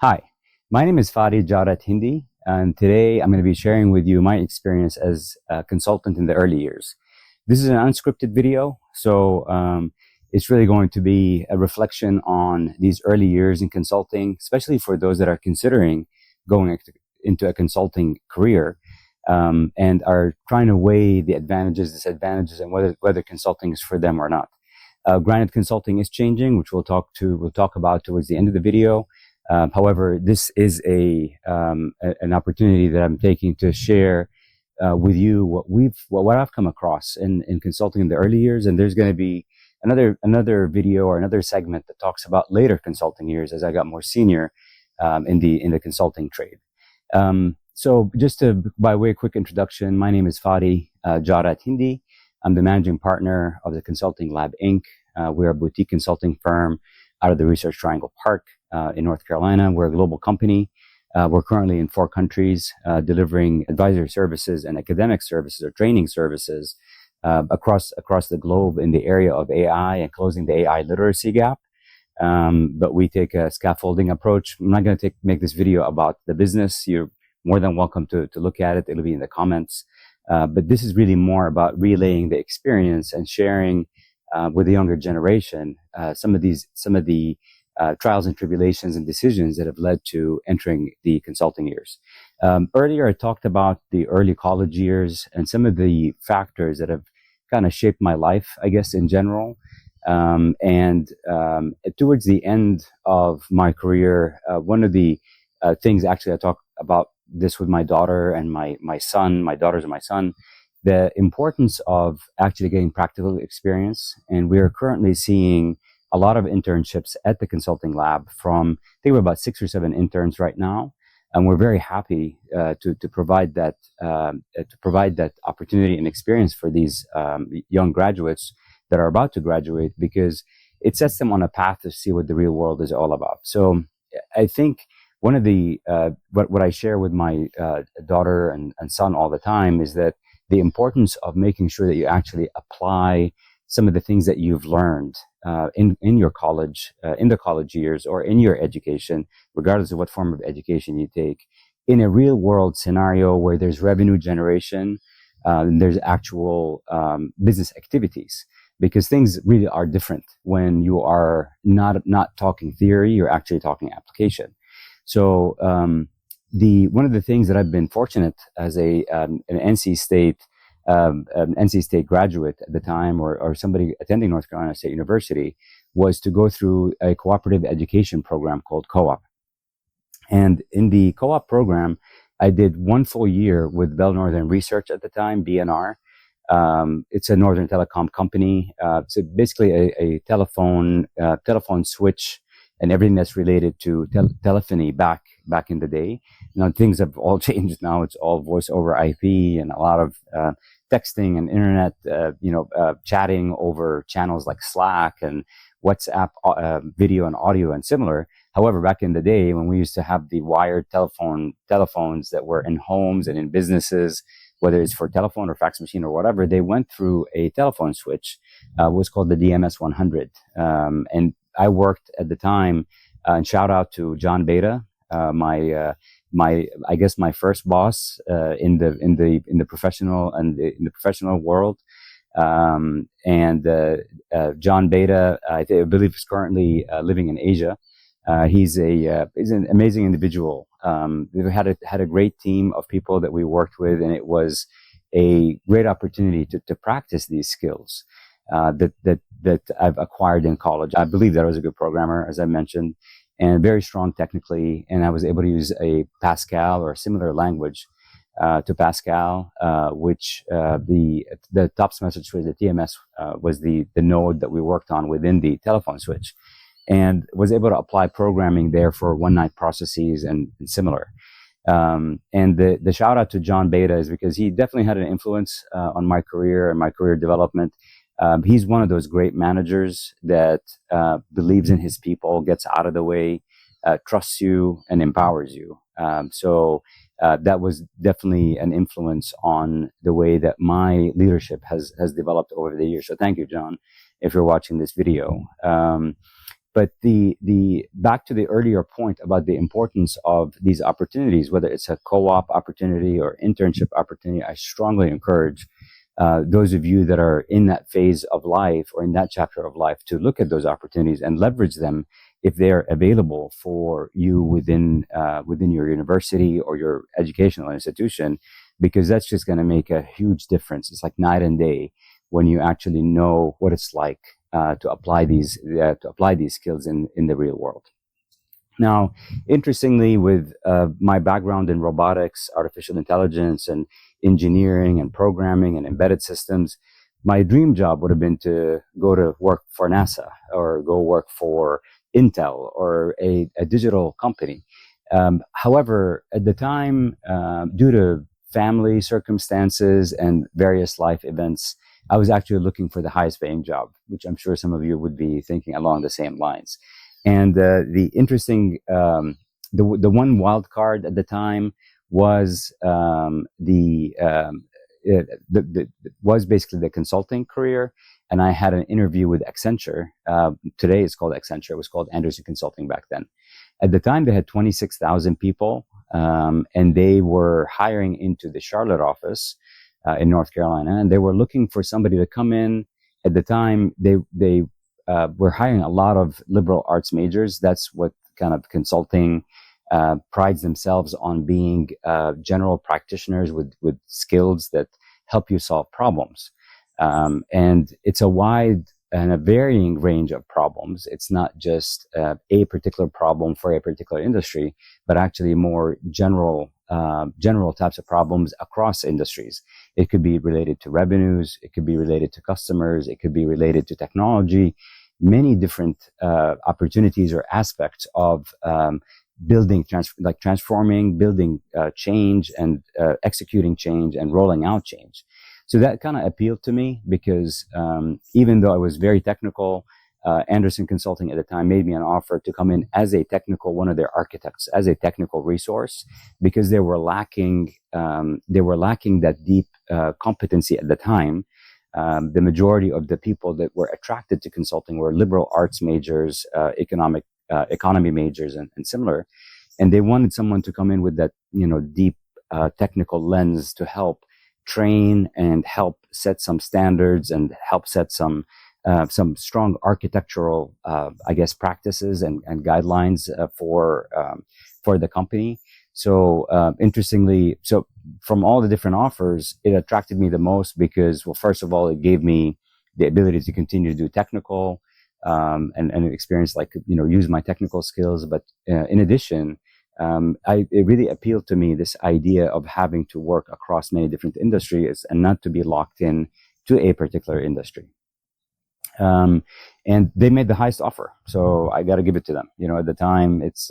Hi, my name is Fadi Jawdat Hindi, and today I'm going to be sharing with you my experience as a consultant in the early years. This is an unscripted video, so it's really going to be a reflection on these early years in consulting, especially for those that are considering going into a consulting career and are trying to weigh the advantages, disadvantages, and whether consulting is for them or not. Granted, consulting is changing, which we'll talk about towards the end of the video. However, this is an opportunity that I'm taking to share with you what I've come across in consulting in the early years, and there's going to be another video or another segment that talks about later consulting years as I got more senior in the consulting trade. So just by way of quick introduction, my name is Fadi Jawdat Hindi. I'm the managing partner of the Consulting Lab Inc. We're a boutique consulting firm out of the Research Triangle Park in North Carolina. We're a global company. We're currently in 4 countries, delivering advisory services and academic services or training services across the globe in the area of AI and closing the AI literacy gap. But we take a scaffolding approach. I'm not going to make this video about the business. You're more than welcome to look at it. It'll be in the comments. But this is really more about relaying the experience and sharing with the younger generation some of the trials and tribulations and decisions that have led to entering the consulting years. Earlier, I talked about the early college years and some of the factors that have kind of shaped my life, I guess, in general. And towards the end of my career, one of the things, actually, I talk about this with my daughter and my son, my daughters and my son, the importance of actually getting practical experience. And we are currently seeing a lot of internships at the consulting lab from, I think we're about 6 or 7 interns right now. And we're very happy to provide that opportunity and experience for these young graduates that are about to graduate, because it sets them on a path to see what the real world is all about. So I think one of the what I share with my daughter and son all the time is that the importance of making sure that you actually apply some of the things that you've learned in your college, in the college years, or in your education, regardless of what form of education you take, in a real world scenario where there's revenue generation, and there's actual business activities. Because things really are different when you are not talking theory, you're actually talking application. So one of the things that I've been fortunate as an NC State graduate at the time, or somebody attending North Carolina State University, was to go through a cooperative education program called Co-op. And in the Co-op program, I did 1 full year with Bell Northern Research at the time, BNR. It's a Northern Telecom company. So basically a telephone switch and everything that's related to telephony back in the day. Now things have all changed. Now it's all voice over IP and a lot of texting and internet, chatting over channels like Slack and WhatsApp, video and audio and similar. However, back in the day when we used to have the wired telephones that were in homes and in businesses, whether it's for telephone or fax machine or whatever, they went through a telephone switch, was called the DMS 100. And I worked at the time, and shout out to John Beta, my first boss in the professional world. John Beta, I believe, is currently living in Asia. He's an amazing individual. We've had a great team of people that we worked with, and it was a great opportunity to practice these skills that I've acquired in college. I believe that I was a good programmer, as I mentioned, and very strong technically. And I was able to use a Pascal or a similar language to Pascal, which the TOPS message switch, the TMS, was the node that we worked on within the telephone switch, and was able to apply programming there for one-night processes and similar. And the shout out to John Beta is because he definitely had an influence on my career and my career development. He's one of those great managers that believes in his people, gets out of the way, trusts you, and empowers you. So that was definitely an influence on the way that my leadership has developed over the years. So thank you, John, if you're watching this video. But the back to the earlier point about the importance of these opportunities, whether it's a co-op opportunity or internship opportunity, I strongly encourage those of you that are in that phase of life or in that chapter of life to look at those opportunities and leverage them if they're available for you within your university or your educational institution, because that's just going to make a huge difference. It's like night and day when you actually know what it's like to apply these skills in the real world. Now, interestingly, with my background in robotics, artificial intelligence, and engineering and programming and embedded systems, my dream job would have been to go to work for NASA or go work for Intel or a digital company. However, at the time, due to family circumstances and various life events, I was actually looking for the highest paying job, which I'm sure some of you would be thinking along the same lines. And the interesting, the one wild card at the time was was basically the consulting career. And I had an interview with Accenture. Today it's called Accenture. It was called Anderson Consulting back then. At the time, they had 26,000 people, and they were hiring into the Charlotte office in North Carolina, and they were looking for somebody to come in. At the time, they were hiring a lot of liberal arts majors. That's what kind of consulting prides themselves on, being general practitioners with skills that help you solve problems. And it's a wide and a varying range of problems. It's not just a particular problem for a particular industry, but actually more general types of problems across industries. It could be related to revenues. It could be related to customers. It could be related to technology. Many different opportunities or aspects of building, transforming, building change, and executing change and rolling out change. So that kind of appealed to me because even though I was very technical, Anderson Consulting at the time made me an offer to come in as one of their architects, as a technical resource, because they were lacking that deep competency at the time. The majority of the people that were attracted to consulting were liberal arts majors, economy majors, and similar, and they wanted someone to come in with that deep technical lens to help train and help set some standards and help set some strong architectural, practices and guidelines for the company. So interestingly, from all the different offers, it attracted me the most because, well, first of all, it gave me the ability to continue to do technical and experience, use my technical skills. But in addition, it really appealed to me, this idea of having to work across many different industries and not to be locked in to a particular industry. And they made the highest offer, so I got to give it to them. At the time, it's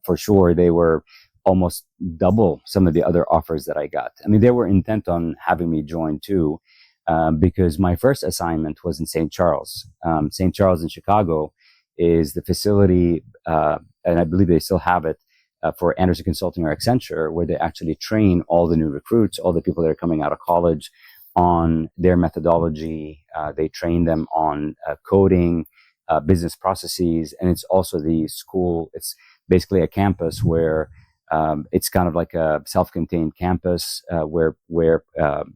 for sure they were almost double some of the other offers that I got. I mean, they were intent on having me join too, because my first assignment was in St. Charles. St. Charles in Chicago is the facility, and I believe they still have it, for Anderson Consulting or Accenture, where they actually train all the new recruits, all the people that are coming out of college, on their methodology. They train them on coding, business processes, and it's also the school. It's basically a campus where it's kind of like a self-contained campus where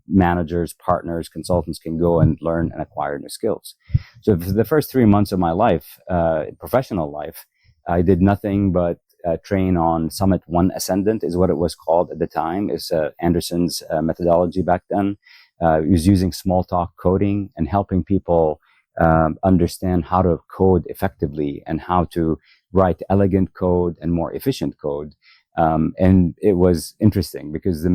managers, partners, consultants can go and learn and acquire new skills. So for the first 3 months of my life, professional life, I did nothing but train on Summit 1 Ascendant, is what it was called at the time. It's Anderson's methodology back then. It was using small talk coding and helping people understand how to code effectively and how to write elegant code and more efficient code. And it was interesting because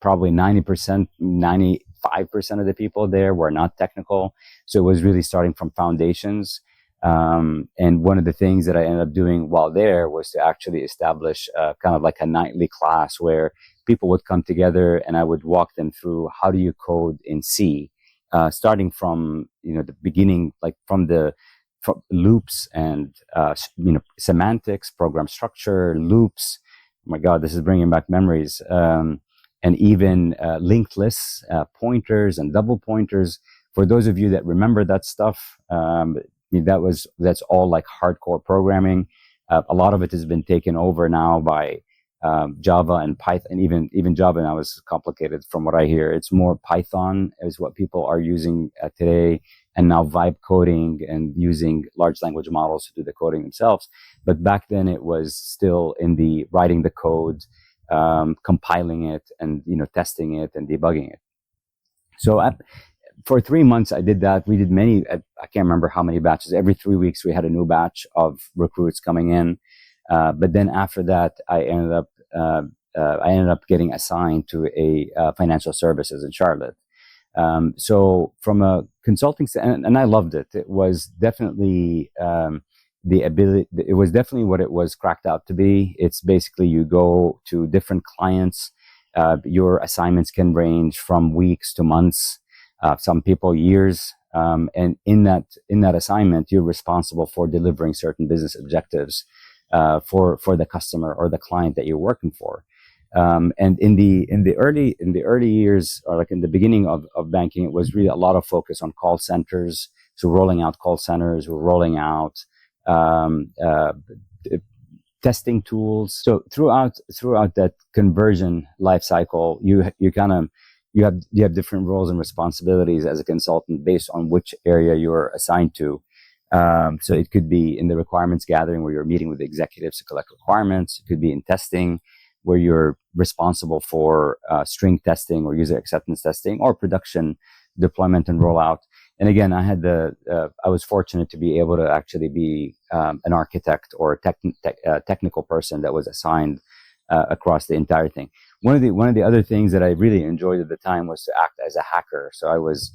probably 90%, 95% of the people there were not technical. So it was really starting from foundations. And one of the things that I ended up doing while there was to actually establish kind of like a nightly class where people would come together and I would walk them through how do you code in C, starting from the beginning, like from loops and semantics, program structure, loops. Oh my God, this is bringing back memories. And even linked lists, pointers and double pointers. For those of you that remember that stuff, that's all like hardcore programming. A lot of it has been taken over now by Java and Python. Even Java now is complicated from what I hear. It's more Python is what people are using today, and now vibe coding and using large language models to do the coding themselves. But back then it was still in the writing the code, compiling it, and testing it and debugging it. So for 3 months I did that. We did many, I can't remember how many batches. Every 3 weeks we had a new batch of recruits coming in. But then after that, I ended up getting assigned to a financial services in Charlotte. So from a consulting, and I loved it. It was definitely it was definitely what it was cracked out to be. It's basically you go to different clients. Your assignments can range from weeks to months, some people years. And in that assignment, you're responsible for delivering certain business objectives for the customer or the client that you're working for. And in the early years, or like in the beginning of banking, it was really a lot of focus on call centers. So rolling out call centers, we're rolling out testing tools. So throughout that conversion life cycle, you have different roles and responsibilities as a consultant based on which area you're assigned to. So it could be in the requirements gathering, where you're meeting with the executives to collect requirements. It could be in testing, where you're responsible for string testing or user acceptance testing, or production deployment and rollout. And again, I was fortunate to be able to actually be an architect or a technical person that was assigned across the entire thing. One of the other things that I really enjoyed at the time was to act as a hacker. So I was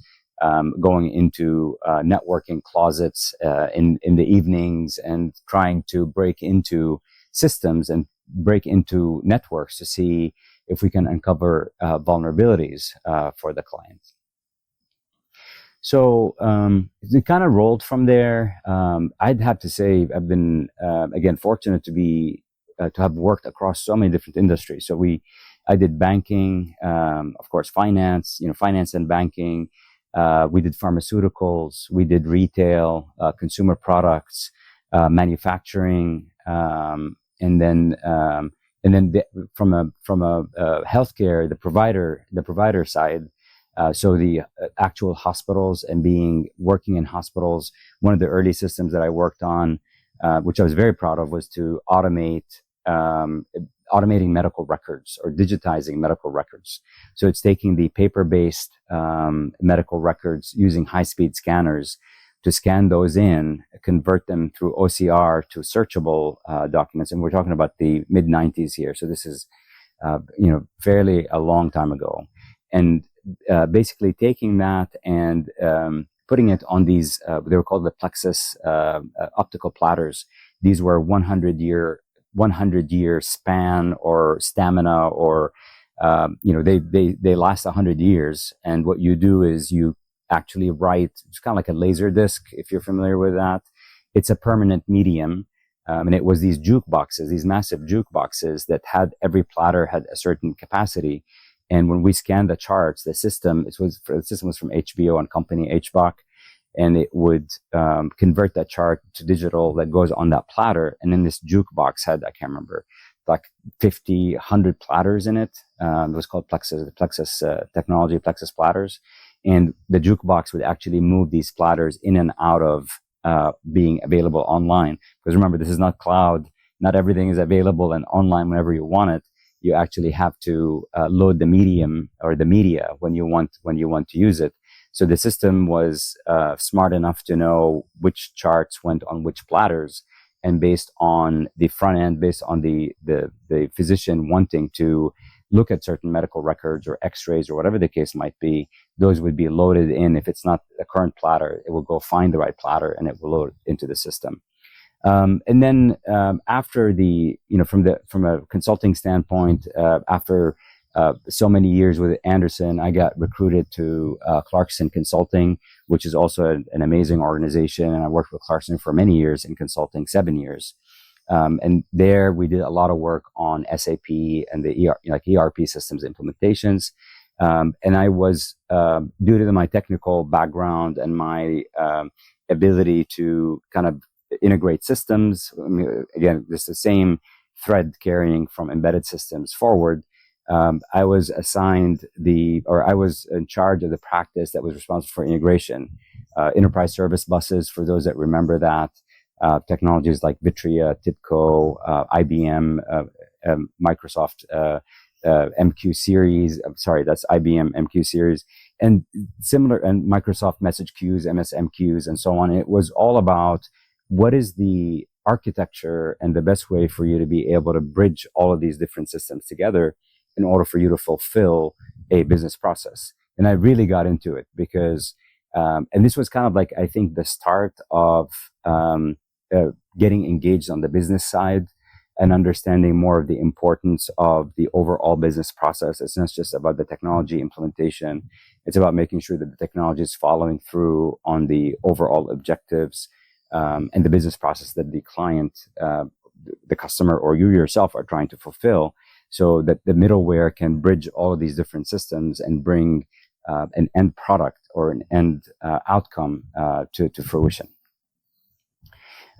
going into networking closets in the evenings and trying to break into systems and break into networks to see if we can uncover vulnerabilities for the clients. So it kind of rolled from there. I'd have to say I've been again fortunate to have worked across so many different industries. So I did banking, of course, finance and banking. We did pharmaceuticals, we did retail, consumer products, manufacturing, and then from a healthcare, the provider side. So the actual hospitals and working in hospitals. One of the early systems that I worked on, which I was very proud of, was to automating medical records or digitizing medical records. So it's taking the paper-based medical records using high-speed scanners to scan those in, convert them through OCR to searchable documents. And we're talking about the mid-90s here. So this is, fairly a long time ago. And basically taking that and putting it on these, they were called the plexus optical platters. These were 100-year span or stamina, or they last 100 years. And what you do is you actually write, it's kind of like a laser disc, if you're familiar with that. It's a permanent medium, and it was these jukeboxes, these massive jukeboxes that every platter had a certain capacity. And when we scanned the charts, the system was from HBO and Company, HBOC, and it would convert that chart to digital that goes on that platter. And then this jukebox had, I can't remember, like 50, 100 platters in it. It was called Plexus, the Plexus technology, Plexus platters. And the jukebox would actually move these platters in and out of being available online. Because remember, this is not cloud. Not everything is available and online whenever you want it. You actually have to load the medium or the media when you want to use it. So the system was smart enough to know which charts went on which platters, and based on the front end, based on the physician wanting to look at certain medical records or X-rays or whatever the case might be, those would be loaded in. If it's not the current platter, it will go find the right platter and it will load it into the system. And then after from a consulting standpoint, after so many years with Anderson, I got recruited to Clarkson Consulting, which is also an amazing organization. And I worked with Clarkson for many years in consulting, 7 years. And there we did a lot of work on SAP and the ERP systems implementations. And I was, due to my technical background and my ability to kind of integrate systems. I mean, again, this is the same thread carrying from embedded systems forward. I was I was in charge of the practice that was responsible for integration, enterprise service buses, for those that remember that, technologies like Vitria, TIBCO, IBM, Microsoft, MQ series. I'm sorry, that's IBM MQ series, and similar, and Microsoft message queues, MSMQs, and so on. It was all about what is the architecture and the best way for you to be able to bridge all of these different systems together in order for you to fulfill a business process. And I really got into it because, and this was kind of like, I think, the start of getting engaged on the business side and understanding more of the importance of the overall business process. It's not just about the technology implementation. It's about making sure that the technology is following through on the overall objectives and the business process that the client, the customer, or you yourself are trying to fulfill, so that the middleware can bridge all of these different systems and bring an end product or an end outcome to fruition.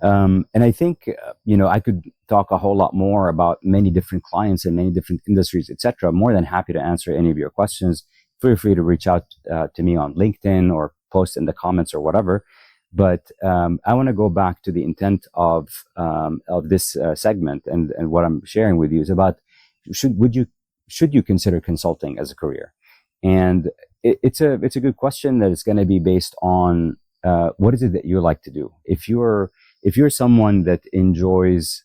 And I think, I could talk a whole lot more about many different clients and many different industries, etc. More than happy to answer any of your questions. Feel free to reach out to me on LinkedIn or post in the comments or whatever. But I want to go back to the intent of this segment, and what I'm sharing with you is about should you consider consulting as a career? And it's a good question that is going to be based on what is it that you like to do. If you're someone that enjoys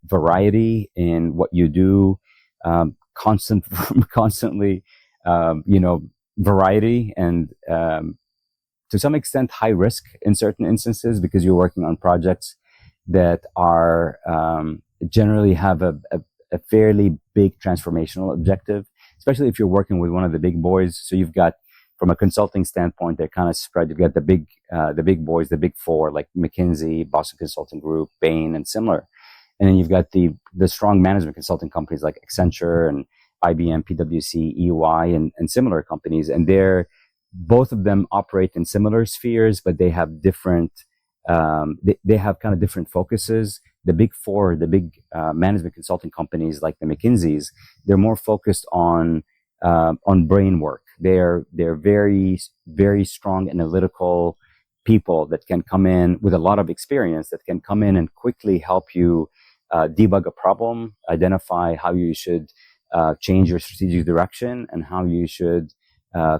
variety in what you do, constantly, variety, and to some extent high risk in certain instances, because you're working on projects that are generally have a fairly big transformational objective, especially if you're working with one of the big boys. So you've got, from a consulting standpoint, they're kind of spread. You've got the big boys, the big four, like McKinsey, Boston Consulting Group, Bain, and similar. And then you've got the strong management consulting companies like Accenture and IBM, PwC, EY, and similar companies. And both of them operate in similar spheres, but they have different, they have kind of different focuses. The big four, the big management consulting companies like the McKinseys, they're more focused on brain work. They're very, very strong analytical people that can come in with a lot of experience, that can come in and quickly help you debug a problem, identify how you should change your strategic direction, and how you should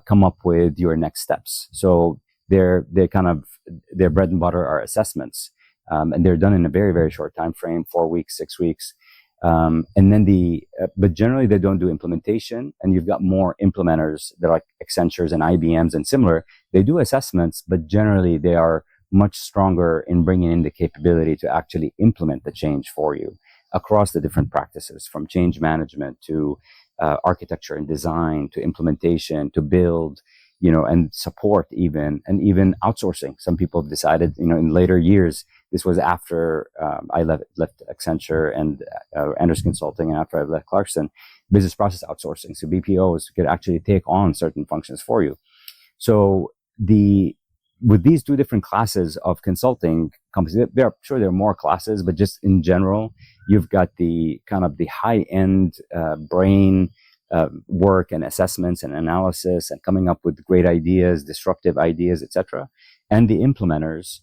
come up with your next steps. So their bread and butter are assessments, and they're done in a very, very short time frame, 4 weeks, 6 weeks. And then but generally they don't do implementation, and you've got more implementers that are like Accentures and IBMs and similar. They do assessments, but generally they are much stronger in bringing in the capability to actually implement the change for you across the different practices, from change management to architecture and design to implementation to build, and support even, and even outsourcing. Some people have decided, in later years. This was after I left Accenture and Anderson Consulting, and after I left Clarkson, business process outsourcing. So BPOs could actually take on certain functions for you. So with these two different classes of consulting companies, there are more classes, but just in general, you've got the kind of the high-end brain work and assessments and analysis and coming up with great ideas, disruptive ideas, etc. And the implementers.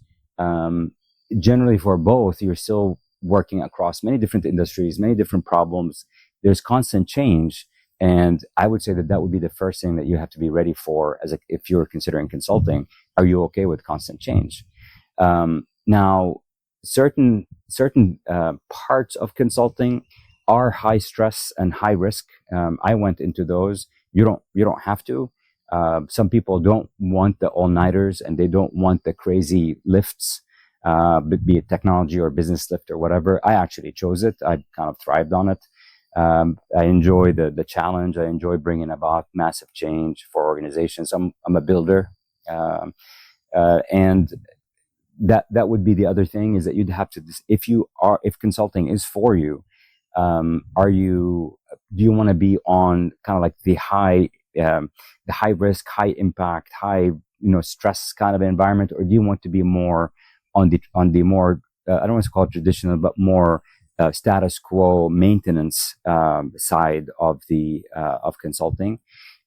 Generally, for both, you're still working across many different industries, many different problems. There's constant change, and I would say that would be the first thing that you have to be ready for if you're considering consulting. Are you okay with constant change? Now, certain parts of consulting are high stress and high risk. I went into those. You don't have to. Some people don't want the all-nighters, and they don't want the crazy lifts. Be it technology or business lift or whatever. I actually chose it. I kind of thrived on it. I enjoy the challenge. I enjoy bringing about massive change for organizations. I'm a builder, and that would be the other thing, is that you'd have to, if consulting is for you, do you want to be on kind of like the high risk, high impact, high stress kind of environment, or do you want to be more on the more I don't want to call it traditional, but more status quo maintenance side of the of consulting?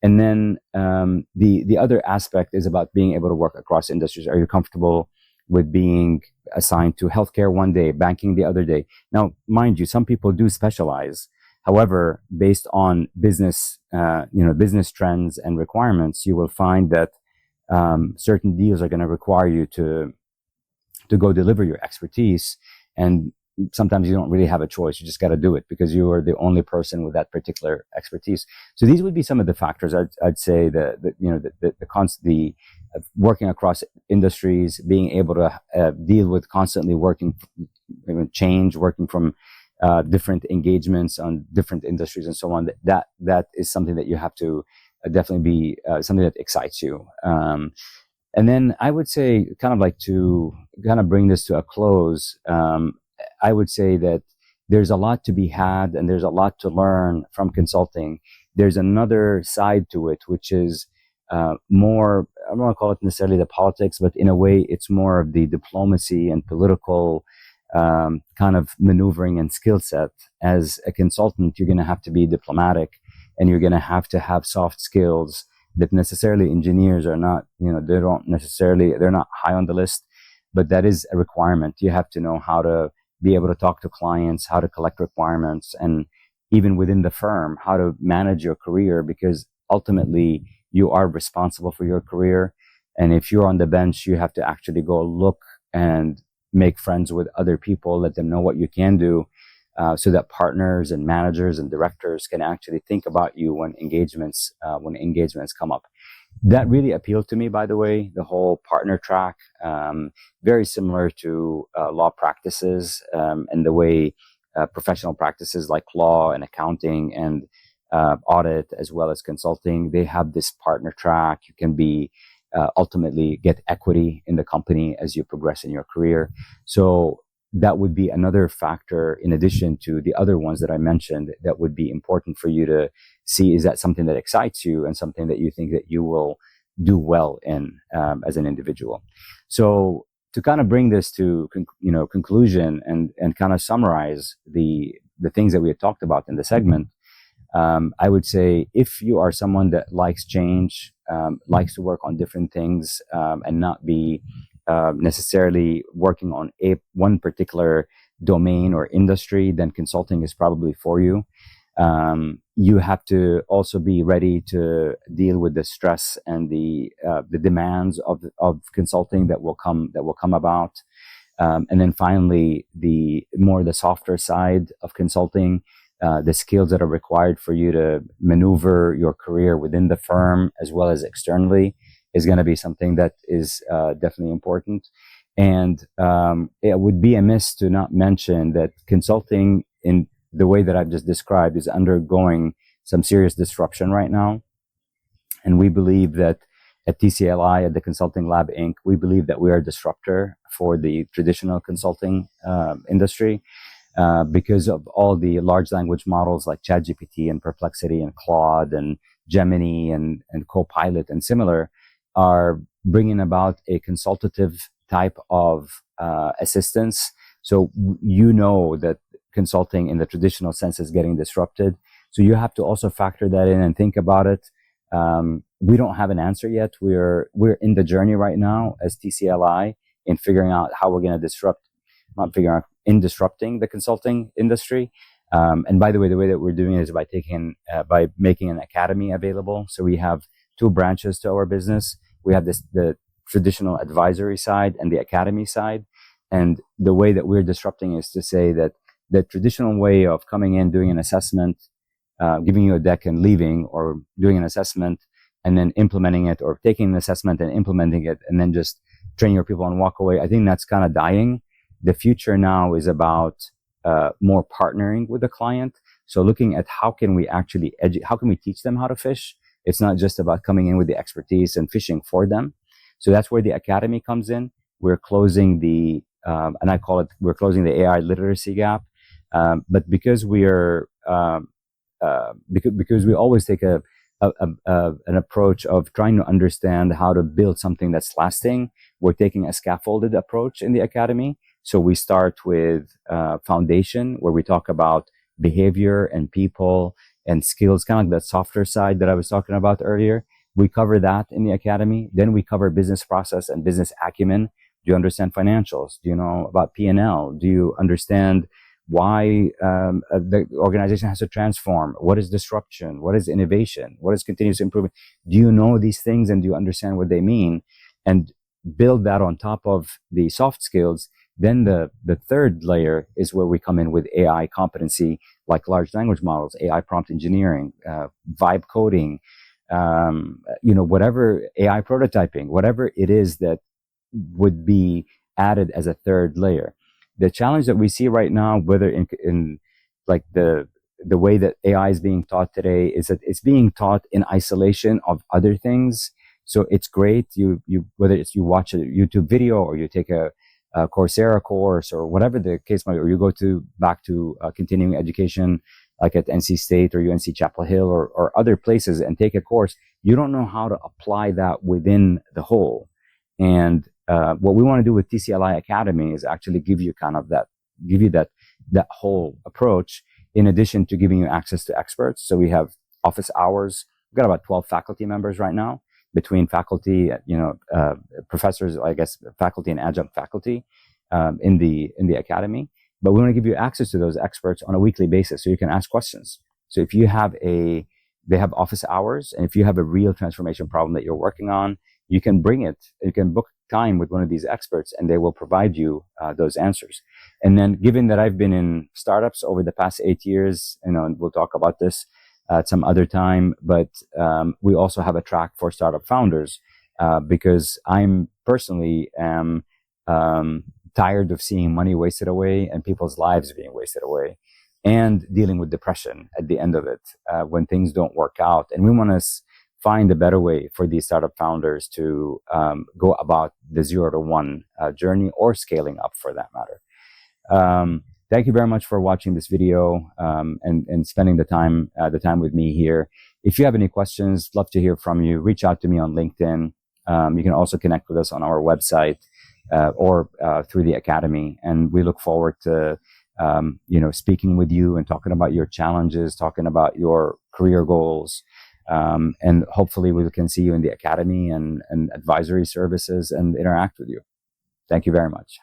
And then the other aspect is about being able to work across industries. Are you comfortable with being assigned to healthcare one day, banking the other day? Now, mind you, some people do specialize. However, based on business, business trends and requirements, you will find that certain deals are going to require you to go deliver your expertise, and sometimes you don't really have a choice. You just got to do it because you are the only person with that particular expertise. So these would be some of the factors I'd say that the working across industries, being able to deal with constantly working from different engagements on different industries and so on. That is something that you have to definitely be something that excites you. And then I would say, kind of like to kind of bring this to a close, I would say that there's a lot to be had and there's a lot to learn from consulting. There's another side to it, which is more, I don't want to call it necessarily the politics, but in a way it's more of the diplomacy and political kind of maneuvering and skill set. As a consultant, you're going to have to be diplomatic, and you're going to have soft skills that necessarily engineers are not, they're not high on the list, but that is a requirement. You have to know how to be able to talk to clients, how to collect requirements, and even within the firm, how to manage your career, because ultimately you are responsible for your career. And if you're on the bench, you have to actually go look and make friends with other people, let them know what you can do, so that partners and managers and directors can actually think about you when engagements come up. That really appealed to me, by the way, the whole partner track, very similar to law practices, and the way professional practices like law and accounting and audit, as well as consulting, they have this partner track. You can be ultimately get equity in the company as you progress in your career. So that would be another factor, in addition to the other ones that I mentioned, that would be important for you to see. Is that something that excites you and something that you think that you will do well in as an individual? So to kind of bring this to conclusion and kind of summarize the things that we had talked about in the segment, I would say if you are someone that likes change, likes to work on different things, and not be necessarily working on one particular domain or industry, then consulting is probably for you. You have to also be ready to deal with the stress and the demands of consulting that will come about. And then finally, the softer side of consulting, the skills that are required for you to maneuver your career within the firm as well as externally, is going to be something that is definitely important. And it would be amiss to not mention that consulting, in the way that I've just described, is undergoing some serious disruption right now. And we believe that at TCLI, at the Consulting Lab Inc., we believe that we are a disruptor for the traditional consulting industry, because of all the large language models like ChatGPT and Perplexity and Claude and Gemini and Copilot and similar are bringing about a consultative type of assistance. So that consulting in the traditional sense is getting disrupted. So you have to also factor that in and think about it. We don't have an answer yet. We're in the journey right now as TCLI in figuring out how we're going to disrupting the consulting industry. And by the way that we're doing it is by making an academy available. So we have two branches to our business. We have the traditional advisory side and the academy side. And the way that we're disrupting is to say that the traditional way of coming in, doing an assessment, giving you a deck and leaving, or doing an assessment and then implementing it, or taking an assessment and implementing it and then just train your people and walk away, I think that's kind of dying. The future now is about more partnering with the client. So looking at how can we actually how can we teach them how to fish? It's not just about coming in with the expertise and fishing for them. So that's where the academy comes in. We're closing we're closing the AI literacy gap. But because we are, because we always take a an approach of trying to understand how to build something that's lasting. We're taking a scaffolded approach in the academy. So we start with foundation, where we talk about behavior and people and skills, kind of like that softer side that I was talking about earlier. We cover that in the academy. Then we cover business process and business acumen. Do you understand financials? Do you know about P&L? Do you understand why the organization has to transform? What is disruption? What is innovation? What is continuous improvement? Do you know these things and do you understand what they mean? And build that on top of the soft skills. Then the third layer is where we come in with AI competency, like large language models, AI prompt engineering, vibe coding, whatever, AI prototyping, whatever it is that would be added as a third layer. The challenge that we see right now, whether in like the way that AI is being taught today, is that it's being taught in isolation of other things. So it's great, whether it's you watch a YouTube video or you take a Coursera course or whatever the case might be, or you go back to continuing education like at NC State or UNC Chapel Hill or other places and take a course, you don't know how to apply that within the whole. And what we want to do with TCLI Academy is actually give you that whole approach, in addition to giving you access to experts. So we have office hours. We've got about 12 faculty members right now, between faculty, professors, I guess, faculty and adjunct faculty in the academy. But we want to give you access to those experts on a weekly basis, so you can ask questions. So if you have they have office hours, and if you have a real transformation problem that you're working on, you can bring it. You can book time with one of these experts, and they will provide you those answers. And then, given that I've been in startups over the past 8 years, and we'll talk about this at some other time, but we also have a track for startup founders because I'm personally am tired of seeing money wasted away and people's lives being wasted away, and dealing with depression at the end of it when things don't work out. And we want to find a better way for these startup founders to go about the 0 to 1 journey, or scaling up for that matter. Thank you very much for watching this video and spending the time with me here. If you have any questions, love to hear from you. Reach out to me on LinkedIn. You can also connect with us on our website or through the academy. And we look forward to speaking with you and talking about your challenges, talking about your career goals. And hopefully we can see you in the academy and advisory services and interact with you. Thank you very much.